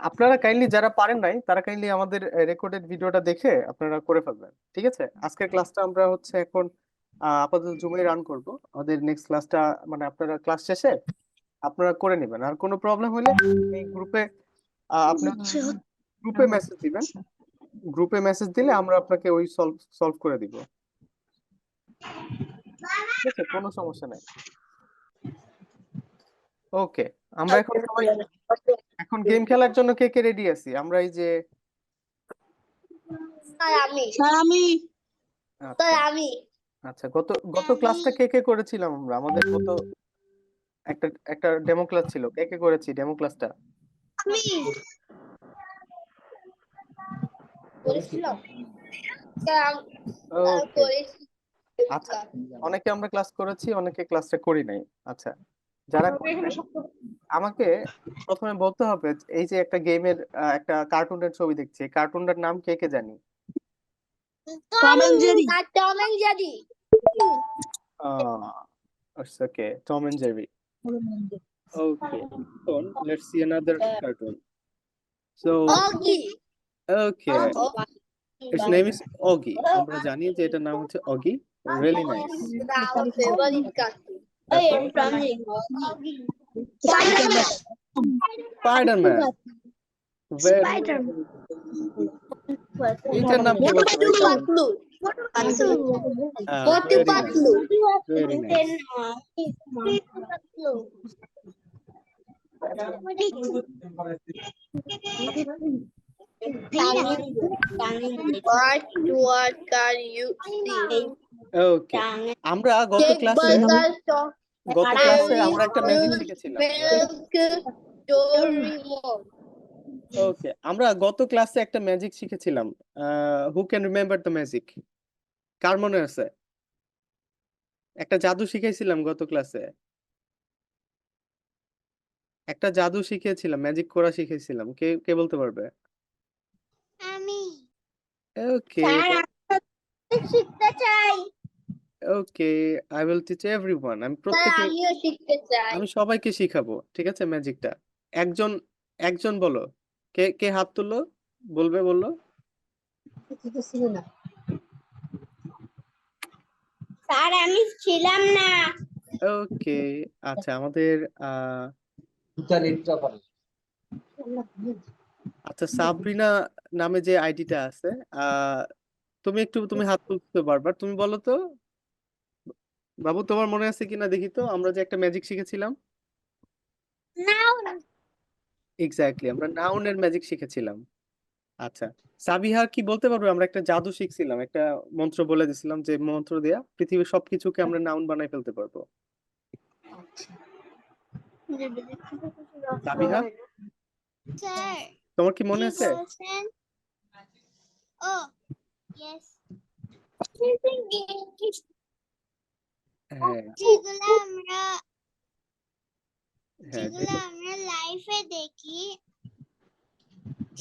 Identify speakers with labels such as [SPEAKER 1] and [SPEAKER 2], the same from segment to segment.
[SPEAKER 1] আপনারা কাইন্ডলি যারা পারেন নাই তারা কাইন্ডলি আমাদের রেকর্ডেড ভিডিওটা দেখে আপনারা করে ফেলবেন, ঠিক আছে? আজকের ক্লাসটা আমরা হচ্ছে এখন আপাতত জুমে রান করব। আমাদের নেক্সট ক্লাসটা মানে আপনারা ক্লাস শেষে আপনারা করে নেবেন। আর কোনো প্রবলেম হলে এই গ্রুপে আপনি গ্রুপে মেসেজ দিবেন। গ্রুপে মেসেজ দিলে আমরা আপনাকে ওই সলভ সলভ করে দিব, ঠিক আছে? কোনো সমস্যা নাই। ওকে, আমরা এখন সবাই এখন গেম খেলার জন্য কে কে রেডি আছি? আমরা এই যে
[SPEAKER 2] আমি
[SPEAKER 1] আচ্ছা আচ্ছা, গত গত ক্লাসটা কে কে করেছিলাম আমরা? আমাদের গত একটা একটা ডেমো ক্লাস ছিল, কে কে করেছি ডেমো ক্লাসটা? ওকে, আচ্ছা, অনেকে আমরা ক্লাস করেছি, অনেকে ক্লাসটা করি নাই। আচ্ছা, যারা করি নাই আমাকে প্রথমে বলতে হবে, এই যে একটা গেমের একটা কার্টুনের ছবি দেখছি, কার্টুনটার নাম কে কে জানি?
[SPEAKER 2] Tom and Jerry.
[SPEAKER 1] Okay, Tom and Jerry. Okay, so let's see another cartoon. So, okay, its name is Oggy. আমরা জানি যে এটার নাম হচ্ছে Oggy. Really nice. Spider-Man. Very এটার নাম কি বলতে পারি? Very nice.
[SPEAKER 3] What can you see?
[SPEAKER 1] Okay, আমরা গত ক্লাসে আমরা একটা ম্যাজিক শিখেছিলাম। ওকে, আমরা গত ক্লাসে একটা ম্যাজিক শিখেছিলাম। Who can remember the magic? কার মনে আছে? একটা জাদু শিখাইছিলাম গত ক্লাসে, একটা জাদু শিখিয়েছিলাম, ম্যাজিক করা শিখেছিলাম। কে কে বলতে পারবে?
[SPEAKER 3] আমি
[SPEAKER 1] ওকে
[SPEAKER 3] শিখতে চাই।
[SPEAKER 1] ওকে, আই উইল টিচ এভরিওয়ান।
[SPEAKER 3] আমিও শিখতে চাই।
[SPEAKER 1] আমি সবাইকে শিখাবো, ঠিক আছে, ম্যাজিকটা। একজন একজন বলো, কে কে হাত তুললো, বলবে, বললো।
[SPEAKER 3] স্যার আমি ছিলাম না।
[SPEAKER 1] ওকে, আচ্ছা, আমাদের আচ্ছা, সাবরিনা নামে যে আইডিটা আছে, তুমি হাত তুলতে পারবা। তুমি বলো তো বাবু, তোমার মনে আছে কিনা দেখি তো, আমরা যে একটা ম্যাজিক শিখেছিলাম। এক্স্যাক্টলি, আমরা নাউনের ম্যাজিক শিখেছিলাম। আচ্ছা, সাবিহা কি বলতে পারবে? আমরা একটা জাদু শিখছিলাম, একটা মন্ত্র বলে দিছিলাম, যে মন্ত্র দেয়া পৃথিবীর সবকিছুকে আমরা নাউন বানাই ফেলতে পারবো। সাবিহা,
[SPEAKER 3] স্যার
[SPEAKER 1] তোমার কি মনে আছে?
[SPEAKER 3] ও ইয়েস।
[SPEAKER 1] হ্যাঁ
[SPEAKER 3] যেগুলো আমরা
[SPEAKER 1] হ্যাঁ,
[SPEAKER 3] লাইফে দেখি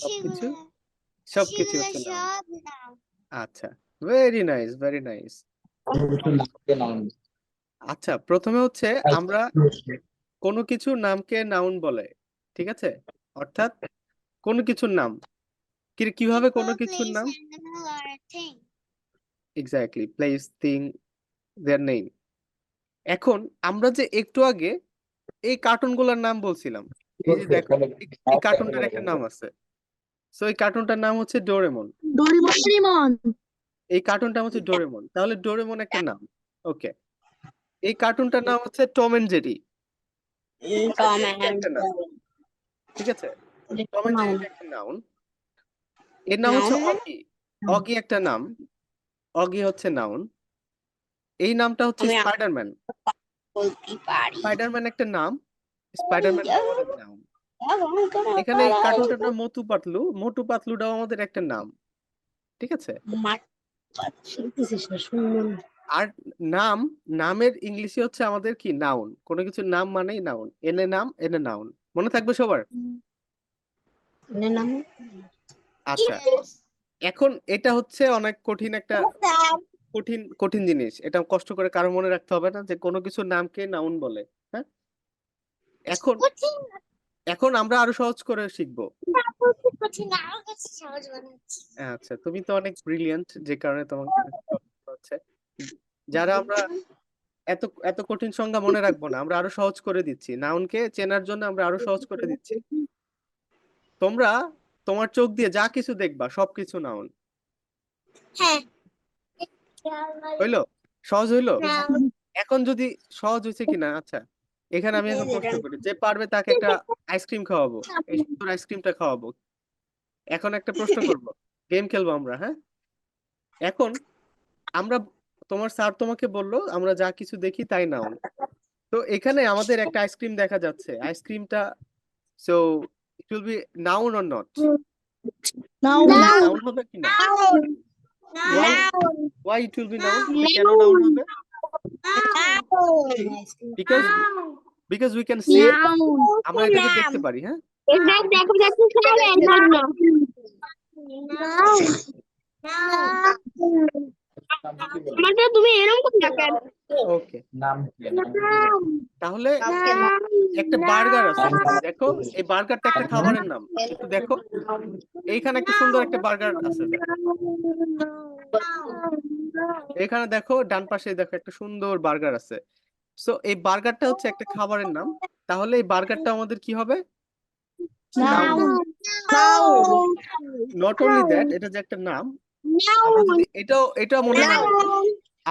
[SPEAKER 1] সবকিছু
[SPEAKER 3] সেগুলো
[SPEAKER 1] সবকিছু হচ্ছে নাউন।
[SPEAKER 3] সব নাম।
[SPEAKER 1] আচ্ছা, ভেরি নাইস, ভেরি নাইস। আচ্ছা, প্রথমে হচ্ছে আমরা কোনো কিছুর নামকে নাউন বলে, ঠিক আছে? অর্থাৎ কোনো কিছুর নাম কিভাবে কোনো
[SPEAKER 3] People,
[SPEAKER 1] কিছুর
[SPEAKER 3] place,
[SPEAKER 1] নাম?
[SPEAKER 3] animal or a thing.
[SPEAKER 1] Exactly, place, thing, there name. এখন আমরা যে একটু আগে এই কার্টুনগুলোর নাম বলছিলাম, এই যে দেখো, এই কার্টুনটার একটা নাম আছে। সো এই কার্টুনটার নাম হচ্ছে ডোরেমন।
[SPEAKER 2] ডোরিমন।
[SPEAKER 1] এই কার্টুনটার হচ্ছে ডোরেমন, তাহলে ডোরেমন একটা নাম। ওকে, এই কার্টুনটার নাম হচ্ছে টম এন্ড জেরি। একটা নাম, ঠিক আছে? টম এন্ড জেরি একটা নাউন। এর নাম হচ্ছে অগি। অগি একটা নাম, অগি হচ্ছে নাউন। এই নামটা হচ্ছে স্পাইডারম্যান। স্পাইডারম্যান একটা নাম, স্পাইডারম্যান আমাদের নাউন। এখানে এই কার্টুনটার নাম মোটু পাতলু, মোটু পাতলুটাও আমাদের একটা নাম, ঠিক আছে? আর নাম, নামের ইংলিশে হচ্ছে আমাদের কি? নাউন। কোনো কিছুর নাম মানেই নাউন। এনে নাম, এনে নাউন। মনে থাকবে সবার? আচ্ছা, এখন এটা হচ্ছে অনেক কঠিন একটা কঠিন কঠিন জিনিস। এটা কষ্ট করে কারো মনে রাখতে হবে না যে কোনো কিছুর নামকে নাউন বলে। হ্যাঁ, এখন এখন আমরা আরো সহজ করে শিখবো। আচ্ছা, তুমি তো অনেক ব্রিলিয়ান্ট, যে কারণে তোমাকে হচ্ছে যারা আমরা এত এত কঠিন সংজ্ঞা মনে রাখবো না, আমরা আরো সহজ করে দিচ্ছি। নাউনকে চেনার জন্য আমরা আরো সহজ করে দিচ্ছি। তোমরা তোমার চোখ দিয়ে যা কিছু দেখবা সবকিছু নাউন।
[SPEAKER 3] হ্যাঁ
[SPEAKER 1] হইলো? সহজ হইলো? এখন যদি সহজ হয়েছে কিনা, আচ্ছা এখানে আমি এখন প্রশ্ন করি, যে পারবে তাকে একটা আইসক্রিম খাওয়াবো, এই সুন্দর আইসক্রিমটা খাওয়াবো। এখন একটা প্রশ্ন করব, গেম খেলবো আমরা, হ্যাঁ? এখন আমরা, তোমার স্যার তোমাকে বললো আমরা যা কিছু দেখি তাই নাউন। তো এখানে আমাদের একটা আইসক্রিম দেখা যাচ্ছে, আইসক্রিমটা, so it will be noun or not? Noun হবে কি না? Why why it will be noun? কেন নাউন হবে? Because because we can see, আমরা এটাকে দেখতে পারি, হ্যাঁ?
[SPEAKER 2] তুমি এরকম কেন?
[SPEAKER 1] ওকে, তাহলে একটা বার্গার আছে, দেখো এই বার্গারটা একটা খাবারের নাম, একটু দেখো এইখানে একটা সুন্দর একটা বার্গার আছে, দেখো এখানে দেখো ডান পাশে দেখো একটা সুন্দর বার্গার আছে। সো এই বার্গারটা হচ্ছে একটা খাবারের নাম, তাহলে এই বার্গারটা আমাদের কি হবে? নাউন। নট অনলি দ্যাট, এটা যে একটা নাম, আমরা যদি এটাও মনে রাখবো,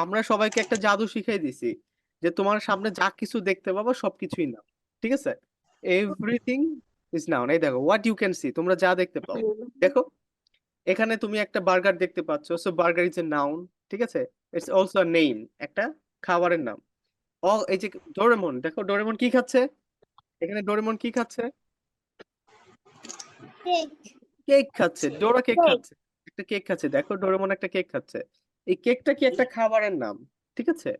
[SPEAKER 1] আমরা সবাইকে একটা জাদু শিখাই দিছি যে তোমার সামনে যা কিছু দেখতে পাবো সবকিছুই নাম, ঠিক আছে? Everything is noun. এই দেখো হোয়াট ইউ ক্যান সি, তোমরা যা দেখতে পাও, দেখো এখানে তুমি একটা বার্গার দেখতে পাচ্ছ, so burger is a noun, ঠিক আছে? ইটস অলসো আ নেম, একটা খাবারের নাম। এই যে ডোরেমন, দেখো ডোরেমন কি খাচ্ছে, এখানে ডোরেমন কি খাচ্ছে? কেক খাচ্ছে, ডোরা কেক খাচ্ছে, একটা কেক খাচ্ছে, দেখো ডোরেমন একটা কেক খাচ্ছে। এই কেকটা কি একটা খাবারের নাম, ঠিক আছে?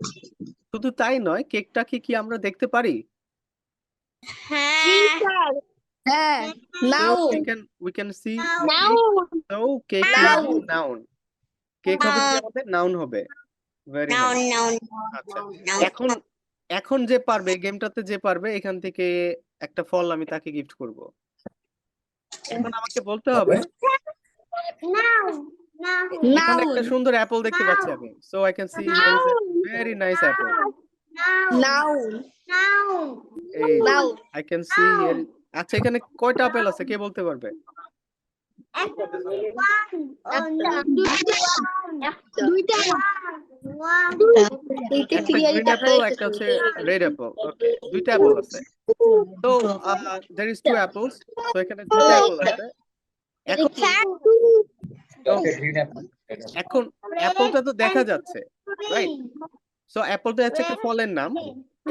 [SPEAKER 1] শুধু তাই নয়, কেকটা কি আমরা দেখতে পারি?
[SPEAKER 2] হ্যাঁ
[SPEAKER 1] So we can see cake, so cake will be noun. Cake হবে কি আমাদের? নাউন হবে। Very nice. আচ্ছা, এখন এখন যে পারবে, গেমটাতে যে পারবে, এখান থেকে একটা ফল আমি তাকে গিফট করব। এখন আমাকে বলতে হবে, এখানে একটা সুন্দর অ্যাপল দেখতে পাচ্ছি আমি, so I can see here is a very nice Apple. এই আই ক্যান সি হিয়ার। আচ্ছা, এখানে কয়টা আপেল আছে কে বলতে পারবে? একটা গ্রিন অ্যাপল, একটা হচ্ছে রেড অ্যাপল, ওকে, দুইটা অ্যাপল আছে। তো there is two apples, so এখানে দুইটা অ্যাপল আছে। এখন okay, এখন অ্যাপলটা তো দেখা যাচ্ছে, রাইট? সো অ্যাপলটা হচ্ছে একটা ফলের নাম,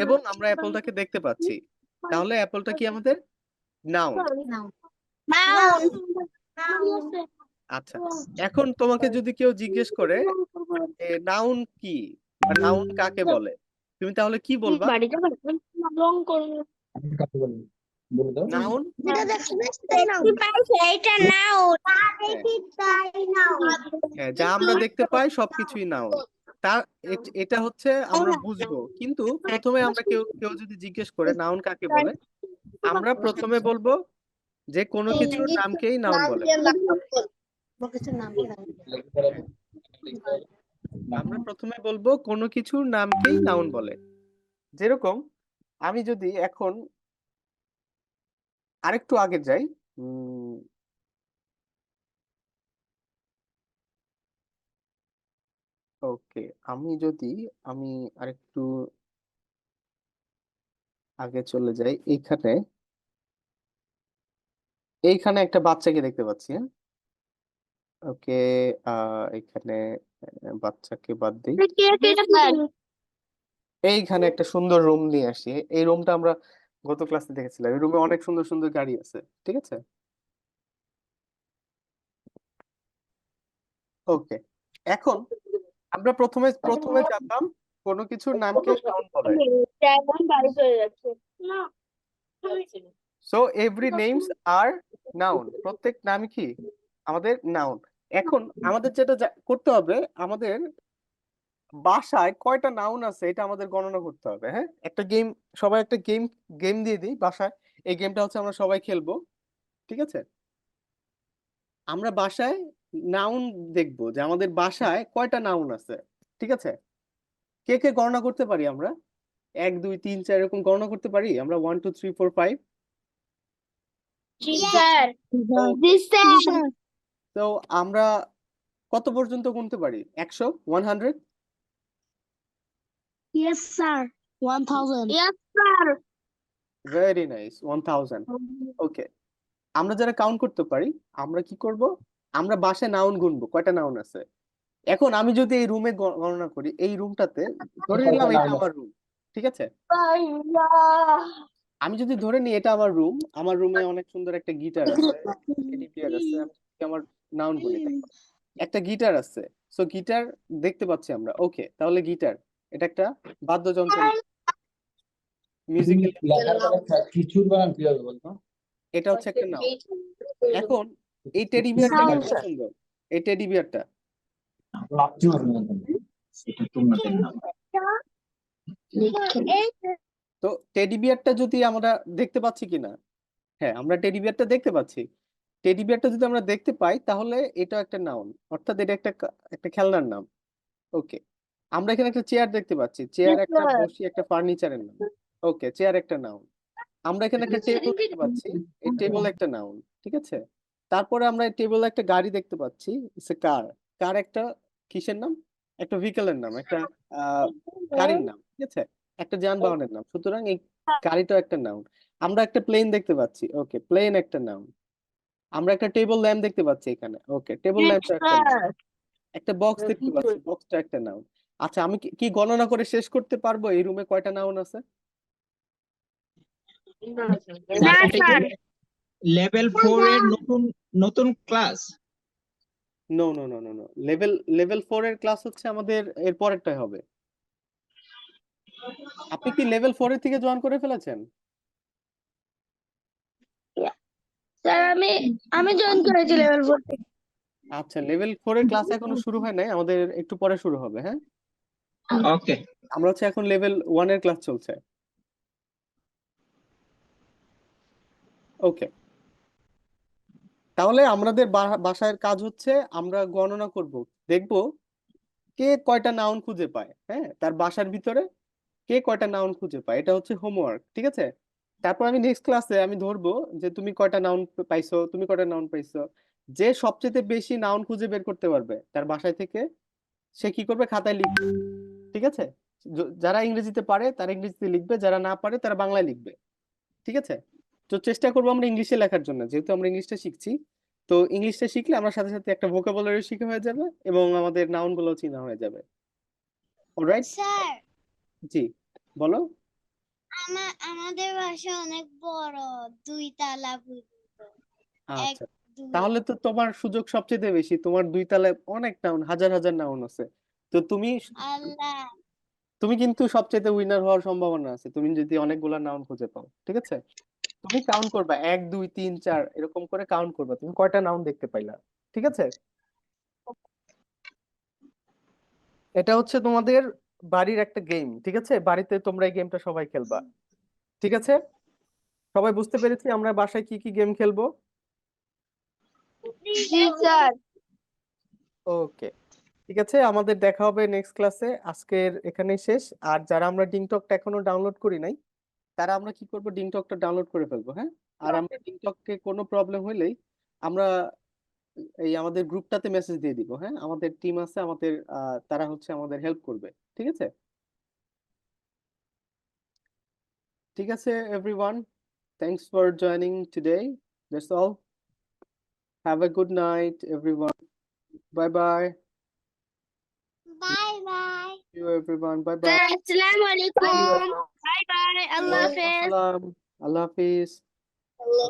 [SPEAKER 1] এবং আমরা অ্যাপলটাকে দেখতে পাচ্ছি, তাহলে অ্যাপলটা কি আমাদের নাউন। আচ্ছা, এখন তোমাকে যদি কেউ জিজ্ঞেস করে নাউন কি বা নাউন কাকে বলে, তুমি তাহলে কি বলবা? নাউন, হ্যাঁ, যা আমরা দেখতে পাই সবকিছুই নাউন। তার এটা হচ্ছে আমরা বুঝবো, কিন্তু প্রথমে আমরা কেউ কেউ যদি জিজ্ঞেস করে নাউন কাকে বলে, আমরা প্রথমে বলবো যে কোনো কিছুর নামকেই নাউন বলে। আমরা প্রথমে বলবো কোনো কিছুর নামকেই নাউন বলে। যেরকম আমি যদি এখন আরেকটু আগে যাই, ওকে, আমি আরেকটু আগে চলে যাই, এইখানে একটা বাচ্চাকে দেখতে পাচ্ছি, হ্যাঁ? ওকে, এখানে বাচ্চাকে বাদ দিই, এইখানে একটা সুন্দর রুম নিয়ে আসি। এই রুমটা আমরা গত ক্লাসে দেখেছিলাম, এই রুমে অনেক সুন্দর সুন্দর গাড়ি আছে, ঠিক আছে? ওকে, এখন আমরা প্রথমে প্রথমে জানলাম কোনো কিছুর নামকে নাউন বলে। সো এভরি নেমস আর নাউন, প্রত্যেক নাম কি আমাদের নাউন। এখন আমাদের যেটা করতে হবে, আমাদের বাসায় কয়টা নাউন আছে এটা আমাদের গণনা করতে হবে, হ্যাঁ? একটা গেম, সবাই একটা গেম গেম দিয়ে দিই বাসায়, এই গেমটা হচ্ছে আমরা সবাই খেলবো, ঠিক আছে? আমরা বাসায় নাউন দেখবো যে আমাদের বাসায় কয়টা নাউন আছে, ঠিক আছে? কে কে গণনা করতে পারি আমরা? 1 2 3 4 এরকম গণনা করতে পারি আমরা? 1 2 3 4 5।
[SPEAKER 3] স্যার
[SPEAKER 1] ওকে,
[SPEAKER 3] স্যার
[SPEAKER 1] তো আমরা কত পর্যন্ত গুনতে পারি? 100, 100?
[SPEAKER 2] Yes, sir. 1000.
[SPEAKER 3] Yes sir
[SPEAKER 1] very nice, 1000। ওকে, আমরা যারা কাউন্ট করতে পারি আমরা কি করব? আমরা বাসায় নাউন গুনবো কয়টা নাউন আছে। এখন আমি যদি এই রুমে গণনা করি, এই রুমটাতে ধরে নিলাম এটা আমার রুম, ঠিক আছে? আমি যদি ধরে নিই এটা আমার রুম, আমার রুমে অনেক সুন্দর একটা গিটার আছে, টেডি বিয়ার আছে, আমি যদি আমার নাউন গুনি তাই একটা গিটার আছে। সো গিটার দেখতে পাচ্ছি আমরা, ওকে, তাহলে গিটার এটা একটা বাদ্যযন্ত্র, মিউজিক্যাল।
[SPEAKER 4] লেখার পরে কিছু বানান কিভাবে বলতো?
[SPEAKER 1] এটা হচ্ছে একটা নাউন। এখন এই টেডি বিয়ারটা কত সুন্দর, এই টেডি বিয়ারটা।
[SPEAKER 4] লাচ্ছি বানান এটা তোমাদের নাম।
[SPEAKER 1] তো টেডি বিয়ারটা যদি আমরা দেখতে পাচ্ছি কিনা, হ্যাঁ আমরা টেডি বিয়ারটা দেখতে পাচ্ছি। টেডি বিয়ারটা যদি আমরা দেখতে পাই তাহলে এটা একটা নাউন, অর্থাৎ এটা একটা খেলনার নাম। ওকে, আমরা এখানে একটা চেয়ার দেখতে পাচ্ছি, চেয়ার একটা বসি একটা ফার্নিচারের নাম। ওকে, চেয়ার একটা নাউন। আমরা এখানে একটা টেবিল দেখতে পাচ্ছি, এই টেবিল একটা নাউন, ঠিক আছে? তারপরে আমরা এই টেবিল একটা গাড়ি দেখতে পাচ্ছি, ইটস এ কার। কার একটা কিসের নাম? একটা ভেহিকলের নাম, একটা গাড়ির নাম, ঠিক আছে? একটা যানবাহনের নাম, সুতরাং এই গাড়িটাও একটা নাউন। আমরা একটা প্লেন দেখতে পাচ্ছি, ওকে, প্লেন একটা নাউন। আমরা একটা টেবিল ল্যাম্প দেখতে পাচ্ছি এখানে, ওকে, টেবিল ল্যাম্পটা একটা নাউন। একটা বক্স দেখতে পাচ্ছি, বক্সটা একটা নাউন। আচ্ছা, আমি কি গণনা করে শেষ করতে পারবো এই রুমে কয়টা নাউন আছে?
[SPEAKER 3] না স্যার
[SPEAKER 5] লেভেল 4 এর নতুন নতুন class.
[SPEAKER 1] No no no no no, level 4 এর ক্লাস হচ্ছে আমাদের এর পরেরটাই হবে। আপনি কি লেভেল 4 এর থেকে জয়েন করে ফেলেছেন?
[SPEAKER 3] স্যার আমি জয়েন করেছি লেভেল 4 থেকে।
[SPEAKER 1] আচ্ছা, লেভেল 4 এর ক্লাস এখনো শুরু হয় নাই, আমাদের একটু পরে শুরু হবে, হ্যাঁ?
[SPEAKER 5] ওকে,
[SPEAKER 1] আমরা হচ্ছে এখন লেভেল 1 এর ক্লাস চলছে। ওকে, তাহলে আমাদের বাসায় কাজ হচ্ছে আমরা গণনা করব, দেখব কে কয়টা নাউন খুঁজে পায়, হ্যাঁ, তার বাসার ভিতরে কে কয়টা নাউন খুঁজে পায়, এটা হচ্ছে হোমওয়ার্ক, ঠিক আছে? তারপর আমি নেক্সট ক্লাসে আমি ধরবো যে তুমি কয়টা নাউন পাইছো, তুমি কয়টা নাউন পাইছো। যে সবচেয়ে বেশি নাউন খুঁজে বের করতে পারবে তার বাসায় থেকে সে কি করবে, খাতায় লিখবে, ঠিক আছে? যারা ইংরেজিতে পারে তারা ইংরেজিতে লিখবে, যারা না পারে তারা বাংলায় লিখবে, ঠিক আছে? তো চেষ্টা করবো আমরা ইংলিশে লেখার জন্য, যেহেতু আমরা ইংলিশটা শিখছি। তো ইংলিশটা শিখলে আমরা সাথে সাথে একটা ভোকাবুলারি শিখা হয়ে যাবে এবং আমাদের নাউন গুলো চেনা হয়ে যাবে। অলরাইট,
[SPEAKER 3] স্যার
[SPEAKER 1] জি বলো।
[SPEAKER 3] আমাদের বাসা অনেক বড়, 2 তলা পর্যন্ত। এক
[SPEAKER 1] আচ্ছা,
[SPEAKER 3] দুই
[SPEAKER 1] তাহলে তো তোমার সুযোগ সবচেয়ে বেশি, তোমার 2 তলায় অনেক নাউন, হাজার হাজার নাউন আছে। তো তুমি
[SPEAKER 3] আল্লাহ
[SPEAKER 1] তুমি কিন্তু সবচেয়ে উইনার হওয়ার সম্ভাবনা আছে তুমি যদি অনেকগুলা নাউন খুঁজে পাও, ঠিক আছে? তুমি কাউন্ট করবা 1 2 3 4 এরকম করে কাউন্ট করবা তুমি কয়টা নাউন দেখতে পাইলা, ঠিক আছে? এটা হচ্ছে তোমাদের বাড়ির একটা গেম, ঠিক আছে? বাড়িতে তোমরা এই গেমটা সবাই খেলবা, ঠিক আছে? সবাই বুঝতে পেরেছি আমরা বাসায় কি কি গেম খেলবো?
[SPEAKER 3] জি স্যার
[SPEAKER 1] ওকে, ঠিক আছে, আমাদের দেখা হবে নেক্সট ক্লাসে। আজকের এখানেই শেষ। আর যারা আমরা ডিংটকটা এখনো ডাউনলোড করি নাই তারা আমরা কি করব, ডিংটকটা ডাউনলোড করে ফেলবো, হ্যাঁ? আর আমরা ডিংটককে কোনো প্রবলেম হইলেই আমরা এই আমাদের গ্রুপটাতে মেসেজ দিয়ে দিব, হ্যাঁ? আমাদের টিম আছে, আমাদের তারা হচ্ছে আমাদের হেল্প করবে, ঠিক আছে? ঠিক আছে everyone, thanks for joining today, that's all. Have a good night everyone, bye bye.
[SPEAKER 3] Bye bye
[SPEAKER 1] you everyone, bye bye.
[SPEAKER 3] Sir আসসালামু আলাইকুম বাই বাই আল্লাহ হাফেজ
[SPEAKER 1] আসসালাম, আল্লাহ হাফিজ।
[SPEAKER 3] আল্লাহ